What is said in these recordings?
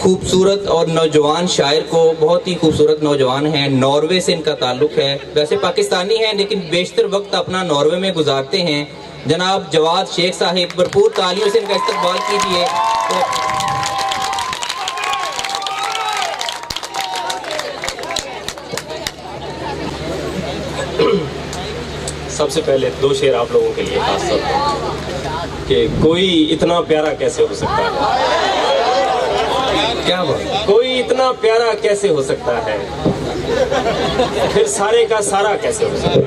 खूबसूरत और नौजवान शायर को, बहुत ही खूबसूरत नौजवान हैं, नॉर्वे से इनका ताल्लुक़ है। वैसे पाकिस्तानी हैं लेकिन बेशतर वक्त अपना नॉर्वे में गुजारते हैं। जनाब जवाद शेख साहिब, भरपूर तालियों से इनका इस्तकबाल कीजिए। सबसे पहले दो शेर आप लोगों के लिए खास तौर पर कि कोई इतना प्यारा कैसे हो सकता है। क्या बात, कोई इतना प्यारा कैसे हो सकता है, फिर सारे का सारा कैसे हो सकता है।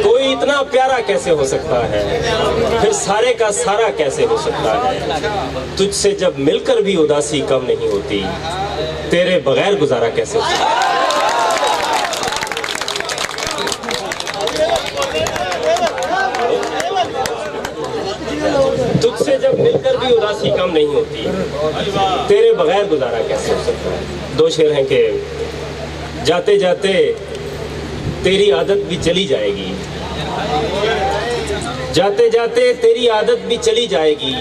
कोई इतना प्यारा कैसे हो सकता है, फिर सारे का सारा कैसे हो सकता है। तुझसे जब मिलकर भी उदासी कम नहीं होती, तेरे बगैर गुजारा कैसे हो सकता है। तुझसे जब मिलकर भी उदासी कम नहीं होती, तेरे बगैर गुजारा कैसे हो सकता है। दो शेर हैं कि जाते जाते तेरी आदत भी चली जाएगी, जाते जाते तेरी आदत भी चली जाएगी,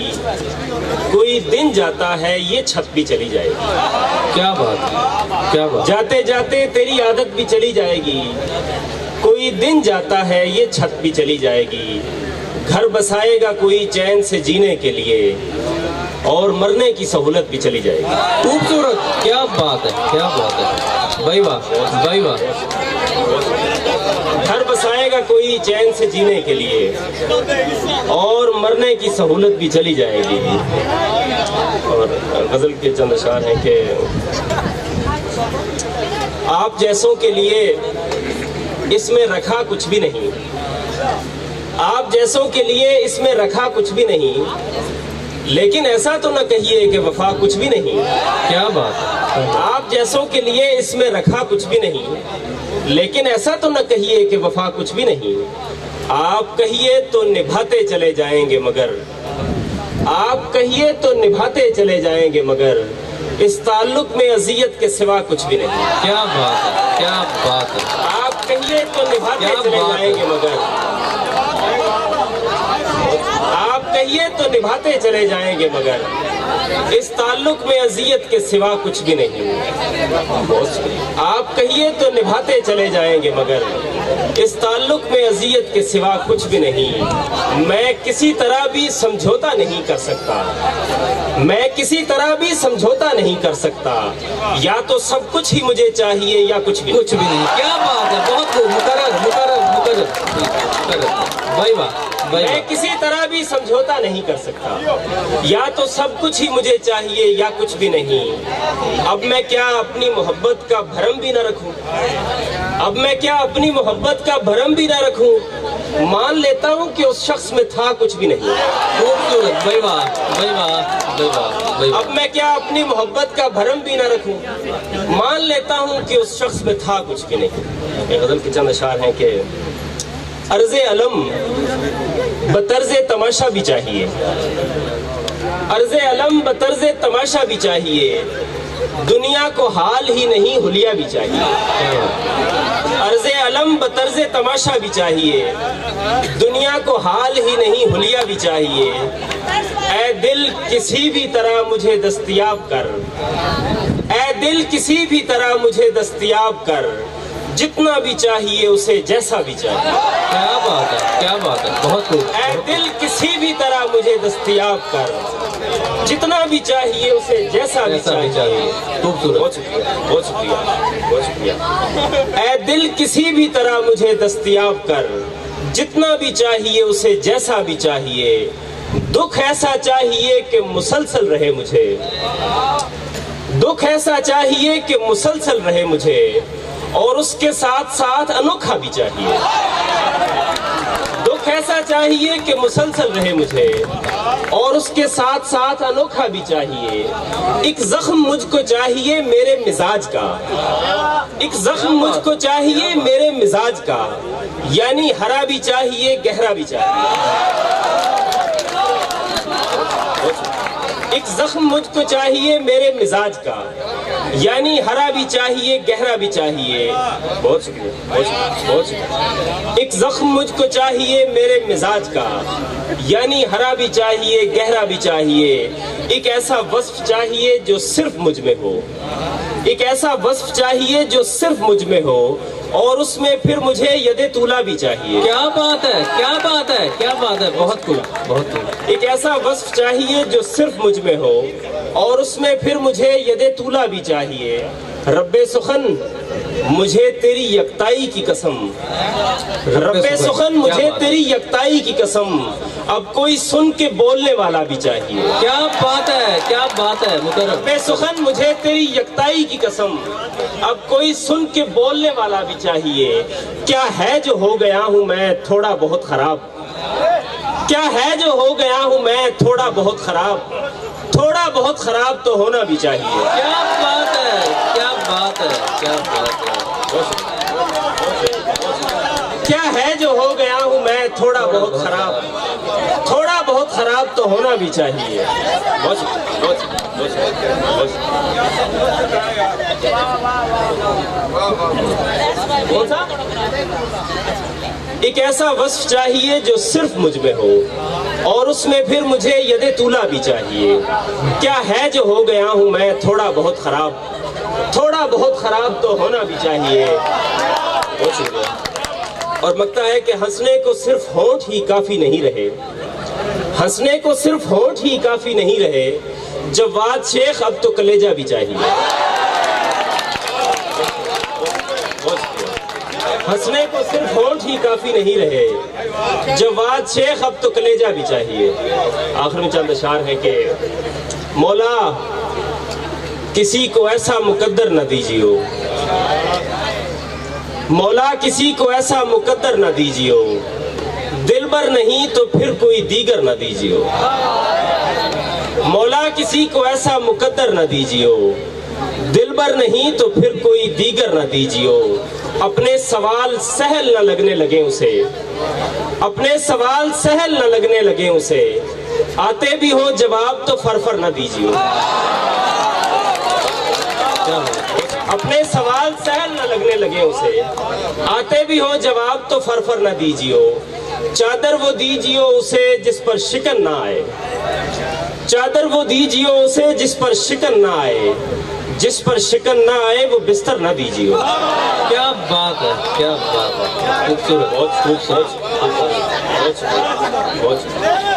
कोई दिन जाता है ये छत भी चली जाएगी। क्या बात, क्या बात। जाते जाते तेरी आदत भी चली जाएगी, कोई दिन जाता है ये छत भी चली जाएगी। घर बसाएगा कोई चैन से जीने के लिए, और मरने की सहूलत भी चली जाएगी। खूबसूरत, क्या बात है, क्या बात है, भाई वाह, भाई वाह। घर बसाएगा कोई चैन से जीने के लिए, और मरने की सहूलत भी चली जाएगी। और गजल के चंद अशार हैं कि आप जैसों के लिए इसमें रखा कुछ भी नहीं, आप जैसों के लिए इसमें रखा कुछ भी नहीं, लेकिन ऐसा तो न कहिए कि वफा कुछ भी नहीं। क्या बात। आप जैसों के लिए इसमें रखा कुछ भी नहीं, लेकिन ऐसा तो न कहिए कि वफा कुछ भी नहीं। आप कहिए तो निभाते चले जाएंगे मगर, आप कहिए तो निभाते चले जाएंगे मगर, इस ताल्लुक में अजियत के सिवा कुछ भी नहीं। क्या बात है, क्या बात है। आप कहिए तो निभाते चले जाएंगे मगर, आप कहिए तो निभाते चले जाएंगे मगर, इस ताल्लुक में अजियत के सिवा कुछ भी नहीं। आप कहिए तो निभाते चले जाएंगे मगर, इस ताल्लुक में अजियत के सिवा कुछ भी नहीं। मैं किसी तरह भी समझौता नहीं कर सकता, मैं किसी तरह भी समझौता नहीं कर सकता। या तो सब कुछ ही मुझे चाहिए या कुछ भी नहीं। क्या बात है, बहुत खूब, मुकर्रर मुकर्रर मुकर्रर, भाई वाह। मैं किसी तरह भी समझौता नहीं कर सकता, या तो सब कुछ ही मुझे चाहिए या कुछ भी नहीं। अब मैं क्या अपनी मोहब्बत का भरम भी न रखूं, अब मैं क्या अपनी मोहब्बत का भरम भी न रखूं। मान लेता हूं कि उस शख्स में था कुछ भी नहीं। खूबसूरत, भाई वाह, भाई वाह, भाई वाह, भाई वाह। अब मैं क्या अपनी मोहब्बत का भरम भी न रखूं, मान लेता हूं कि उस शख्स में था कुछ भी नहीं। ये गजल के चंद अशार हैं कि अर्ज़े अलम बतर्ज़े तमाशा भी चाहिए, अर्ज़े अलम बतर्ज़े तमाशा भी चाहिए, दुनिया को हाल ही नहीं हुलिया भी चाहिए। अर्ज़े अलम बतर्ज़े तमाशा भी चाहिए, दुनिया को हाल ही नहीं हुलिया भी चाहिए। ऐ दिल किसी भी तरह मुझे दस्तयाब कर, ऐ दिल किसी भी तरह मुझे दस्तयाब कर, जितना भी चाहिए उसे जैसा भी चाहिए। क्या बात है, क्या बात है, बहुत खूब। ऐ दिल किसी भी तरह मुझे दस्तयाब कर, जितना भी चाहिए उसे जैसा भी चाहिए। खूबसूरत, बहुत शुक्रिया, बहुत शुक्रिया, बहुत शुक्रिया। ऐ दिल किसी भी तरह मुझे दस्तयाब कर, जितना भी चाहिए उसे जैसा भी चाहिए। दुख ऐसा चाहिए कि मुसलसल रहे मुझे, दुख ऐसा चाहिए कि मुसलसल रहे मुझे, और उसके साथ साथ अनोखा भी चाहिए। दुख ऐसा चाहिए कि मुसलसल रहे मुझे, और उसके साथ साथ अनोखा भी चाहिए। एक जख्म मुझको चाहिए मेरे मिजाज का, एक जख्म मुझको चाहिए मेरे मिजाज का, यानी हरा भी चाहिए गहरा भी चाहिए। ایک زخم مجھ کو چاہیے میرے مزاج کا، یعنی ہرا بھی چاہیے گہرا بھی چاہیے. بہت شکریہ، بہت شکریہ. ایک زخم مجھ کو چاہیے میرے مزاج کا، یعنی ہرا بھی چاہیے گہرا بھی چاہیے. ایک ایسا وصف چاہیے جو صرف مجھ میں ہو، ایک ایسا وصف چاہیے جو صرف مجھ میں ہو، اور اس میں پھر مجھے ید طولا بھی چاہیے. کیا بات ہے، کیا بات ہے، کیا بات ہے، بہت خوب، بہت خوب. ایک ایسا وصف چاہیے جو صرف مجھ میں ہو، اور اس میں پھر مجھے ید طولا بھی چاہیے. رب سخن مجھے تیری یکتائی کی قسم، رب سخن مجھے تیری یکتائی کی قسم، اب کوئی سن کے بولنے والا بھی چاہیے. کیا بات ہے، کیا بات ہے مکرم. رب سخن مجھے تیری یکتائی کی قسم، اب کوئی سن کے بولنے والا بھی چاہیے. کیا ہے جو ہو گیا ہوں میں تھوڑا بہت خراب، کیا ہے جو ہو گیا ہوں میں تھوڑا بہت خراب، تھوڑا بہت خراب تو ہونا بھی چاہیے. کیا بات ہے، کیا بات ہے، کیا بات ہے. کیا ہے جو ہو گیا ہوں میں تھوڑا بہت خراب، تھوڑا بہت خراب تو ہونا بھی چاہیے. کون سا؟ ایک ایسا وصف چاہیے جو صرف مجھ میں ہو، اور اس میں پھر مجھے ید طولا بھی چاہیے. کیا ہے جو ہو گیا ہوں میں تھوڑا بہت خراب، تھوڑا بہت خراب تو ہونا بھی چاہیے. بہت شکریہ. اور لگتا ہے کہ ہنسنے کو صرف ہونٹ ہی کافی نہیں رہے، ہنسنے کو صرف ہونٹ ہی کافی نہیں رہے. جواد شیخ اب تو کلیجہ بھی چاہیے. ہنسنے کو صرف ہونٹ ہی کافی نہیں رہے، جواد شیخ اب تو کلیجہ بھی چاہیے. آخر میں چند اشعار ہے کہ مولا کسی کو ایسا مقدر نہ دیجیو، مولا کسی کو ایسا مقدر نہ دیجیو، دلبر نہیں تو پھر کوئی دیگر نہ دیجیو. مولا کسی کو ایسا مقدر نہ دیجیو، دلبر نہیں تو پھر کوئی دیگر نہ دیجیو. اپنے سوال سہل نہ لگنے لگے اسے، اپنے سوال سہل نہ لگنے لگے اسے، آتے بھی ہو جواب تو فرفر نہ دیجیو. اپنے سوال سہل نہ لگنے لگے اسے، آتے بھی ہو جواب تو فرفر نہ دیجیو. چادر وہ دیجیو اسے جس پر شکن نہ آئے، چادر وہ دیجیو اسے جس پر شکن نہ آئے، جس پر شکن نہ آئے وہ بستر نہ دیجیو. کیا بات ہے، کیا بات ہے، خوبصورت، بہت خوبصورت.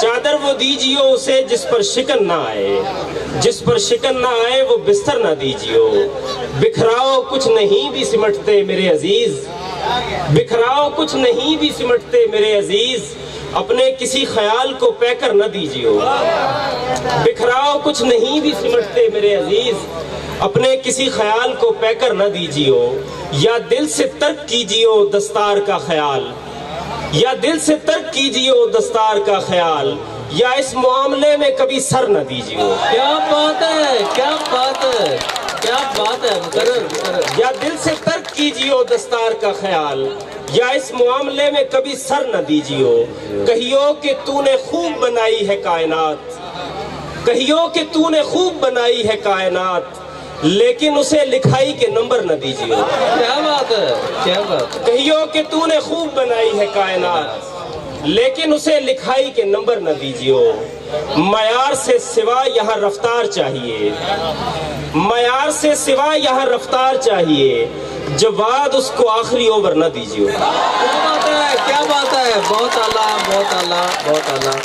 چادر وہ دیجیو اسے جس پر شکن نہ آئے، جس پر شکن نہ آئے وہ بستر نہ دیجیو. بکھراؤ کچھ نہیں بھی سمٹتے میرے عزیز، بکھراؤ کچھ نہیں بھی سمٹتے میرے عزیز، اپنے کسی خیال کو پے کر نہ دیجیو. بکھراؤ کچھ نہیں بھی سمٹتے میرے عزیز، اپنے کسی خیال کو پے کر نہ دیجیو. یا دل سے ترک کیجیو دستار کا خیال، یا دل سے ترک کیجیو دستار کا خیال، یا اس معاملے میں کبھی سر نہ دیجیو. کیا بات ہے، کیا بات ہے، کیا بات ہے مقرر. یا دل سے ترک کیجیو دستار کا خیال، یا اس معاملے میں کبھی سر نہ دیجیو. کہیو کہ تو نے خوب بنائی ہے کائنات، کہیو کہ تو نے خوب بنائی ہے کائنات، لیکن اسے لکھائی کے نمبر نہ دیجیو. کیا بات ہے، کیا بات ہے. کہیو کہ تو نے خوب بنائی ہے کائنات، لیکن اسے لکھائی کے نمبر نہ دیجیو. معیار سے سوا یہاں رفتار چاہیے، معیار سے سوا یہاں رفتار چاہیے، جواد اس کو آخری اوور نہ دیجیو. کیا بات ہے، کیا بات ہے، بہت اعلیٰ، بہت اعلیٰ، بہت اعلیٰ.